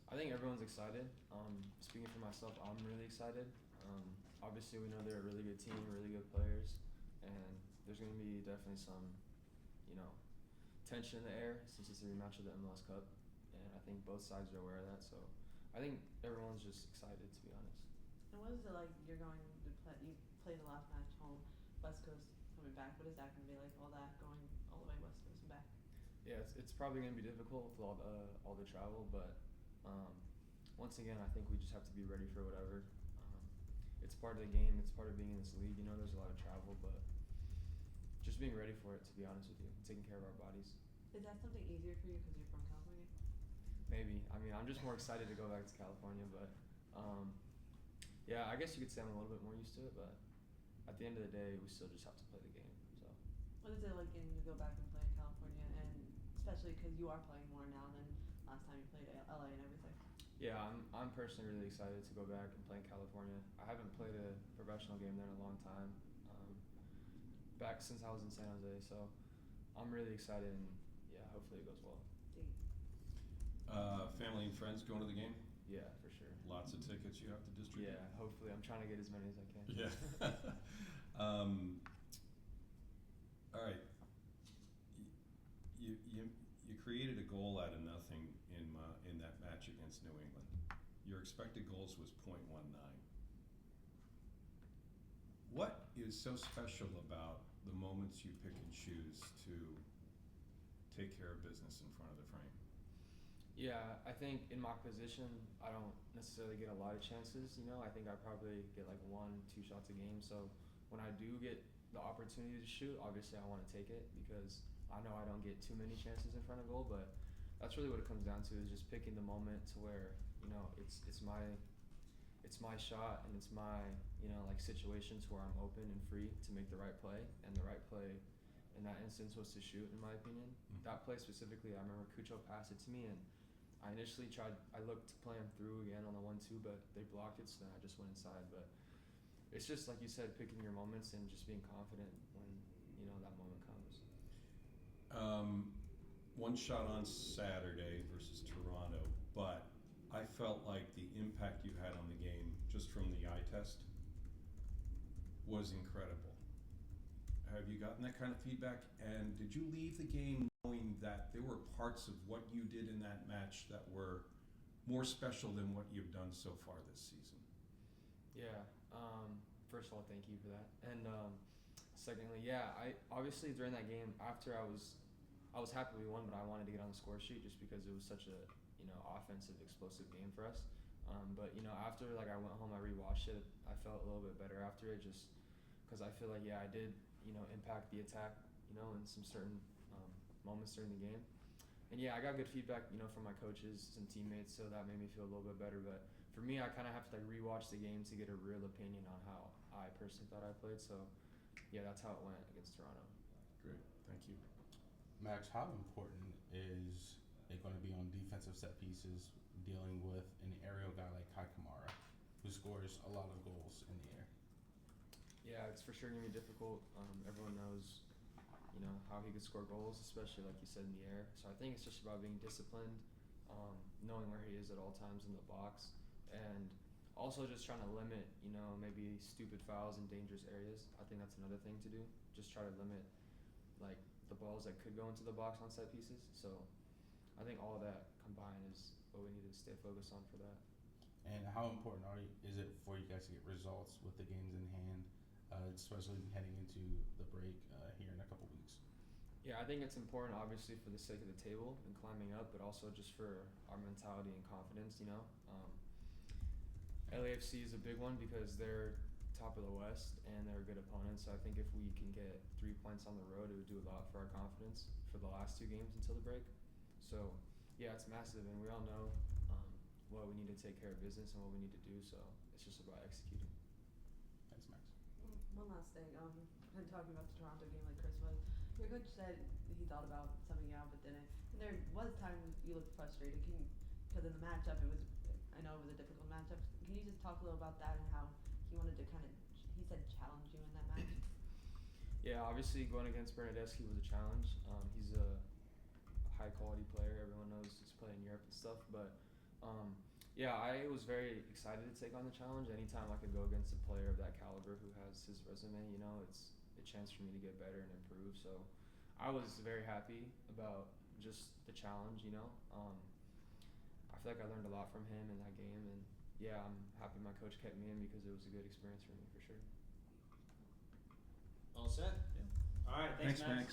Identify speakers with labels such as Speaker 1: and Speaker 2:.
Speaker 1: I think everyone's excited. Speaking for myself, I'm really excited. Obviously, we know they're a really good team, really good players, and there's going to be definitely some, you know, tension in the air since it's a rematch of the MLS Cup, and I think both sides are aware of that. So I think everyone's just excited, to be honest.
Speaker 2: And what is it like? You're going to play. You played the last match home, West Coast coming back. What is that going to be like? All that going all the way West Coast and back.
Speaker 1: Yeah, it's probably going to be difficult with all the travel, but once again, I think we just have to be ready for whatever. It's part of the game. It's part of being in this league. You know, there's a lot of travel, but just being ready for it, to be honest with you, taking care of our bodies.
Speaker 2: Is that something easier for you because you're from California?
Speaker 1: Maybe. I mean, I'm just more excited to go back to California, but yeah, I guess you could say I'm a little bit more used to it, but at the end of the day, we still just have to play the game. So.
Speaker 2: What is it like getting to go back and play in California, and especially because you are playing more now than last time you played LA and everything?
Speaker 1: Yeah, I'm personally really excited to go back and play in California. I haven't played a professional game there in a long time, back since I was in San Jose. So I'm really excited, and yeah, hopefully it goes well.
Speaker 3: Family and friends going to the game?
Speaker 1: Yeah, for sure.
Speaker 3: Lots of tickets you have to distribute?
Speaker 1: Yeah, hopefully. I'm trying to get as many as I can.
Speaker 3: Yeah. All right. You created a goal out of nothing in that match against New England. Your expected goals was .19. What is so special about the moments you pick and choose to take care of business in front of the frame?
Speaker 1: Yeah, I think in my position, I don't necessarily get a lot of chances. You know, I think I probably get like 1-2 shots a game. So when I do get the opportunity to shoot, obviously I want to take it because I know I don't get too many chances in front of goal. But that's really what it comes down to, is just picking the moment to where, you know, it's my shot, and it's my, you know, like situations where I'm open and free to make the right play, and the right play in that instance was to shoot, in my opinion.
Speaker 3: Mm-hmm.
Speaker 1: That play specifically, I remember Cucho passed it to me, and I initially I looked to play him through again on the 1-2, but they blocked it, so then I just went inside. But it's just, like you said, picking your moments and just being confident when, you know, that moment comes.
Speaker 3: One shot on Saturday versus Toronto, but I felt like the impact you had on the game just from the eye test was incredible. Have you gotten that kind of feedback? And did you leave the game knowing that there were parts of what you did in that match that were more special than what you've done so far this season?
Speaker 1: Yeah. First of all, thank you for that. And secondly, yeah, I obviously during that game, after I was happy we won, but I wanted to get on the score sheet just because it was such a, you know, offensive, explosive game for us. But, you know, after like I went home, I rewatched it. I felt a little bit better after it, just because I feel like, yeah, I did, you know, impact the attack, you know, in some certain moments during the game. And yeah, I got good feedback, you know, from my coaches and teammates, so that made me feel a little bit better. But for me, I kind of have to like rewatch the game to get a real opinion on how I personally thought I played. So yeah, that's how it went against Toronto.
Speaker 3: Great, thank you.
Speaker 4: Max, how important is it going to be on defensive set pieces dealing with an aerial guy like Kai Kamara, who scores a lot of goals in the air?
Speaker 1: Yeah, it's for sure going to be difficult. Everyone knows, you know, how he could score goals, especially like you said in the air. So I think it's just about being disciplined, knowing where he is at all times in the box, and also just trying to limit, you know, maybe stupid fouls in dangerous areas. I think that's another thing to do. Just try to limit, like, the balls that could go into the box on set pieces. So I think all of that combined is what we need to stay focused on for that.
Speaker 4: And how important is it for you guys to get results with the games in hand, especially heading into the break here in a couple weeks?
Speaker 1: Yeah, I think it's important, obviously, for the sake of the table and climbing up, but also just for our mentality and confidence, you know. LAFC is a big one because they're top of the West and they're a good opponent. So I think if we can get 3 points on the road, it would do a lot for our confidence for the last 2 games until the break. So yeah, it's massive, and we all know what we need to take care of business and what we need to do. So it's just about executing.
Speaker 4: Thanks, Max.
Speaker 2: One last thing. And talking about the Toronto game, like Chris was, your coach said he thought about subbing you out, but didn't. And there was times you looked frustrated. Because in the matchup, I know it was a difficult matchup. Can you just talk a little about that and how he wanted to he said challenge you in that match?
Speaker 1: Yeah, obviously going against Bernardeschi was a challenge. He's a high quality player. Everyone knows he's playing in Europe and stuff. But Yeah, I was very excited to take on the challenge. Anytime I could go against a player of that caliber who has his resume, you know, it's a chance for me to get better and improve. So I was very happy about just the challenge, you know. I feel like I learned a lot from him in that game, and yeah, I'm happy my coach kept me in because it was a good experience for me for sure.
Speaker 5: All set?
Speaker 3: Yeah.
Speaker 5: All right, thanks, Max.
Speaker 3: Max.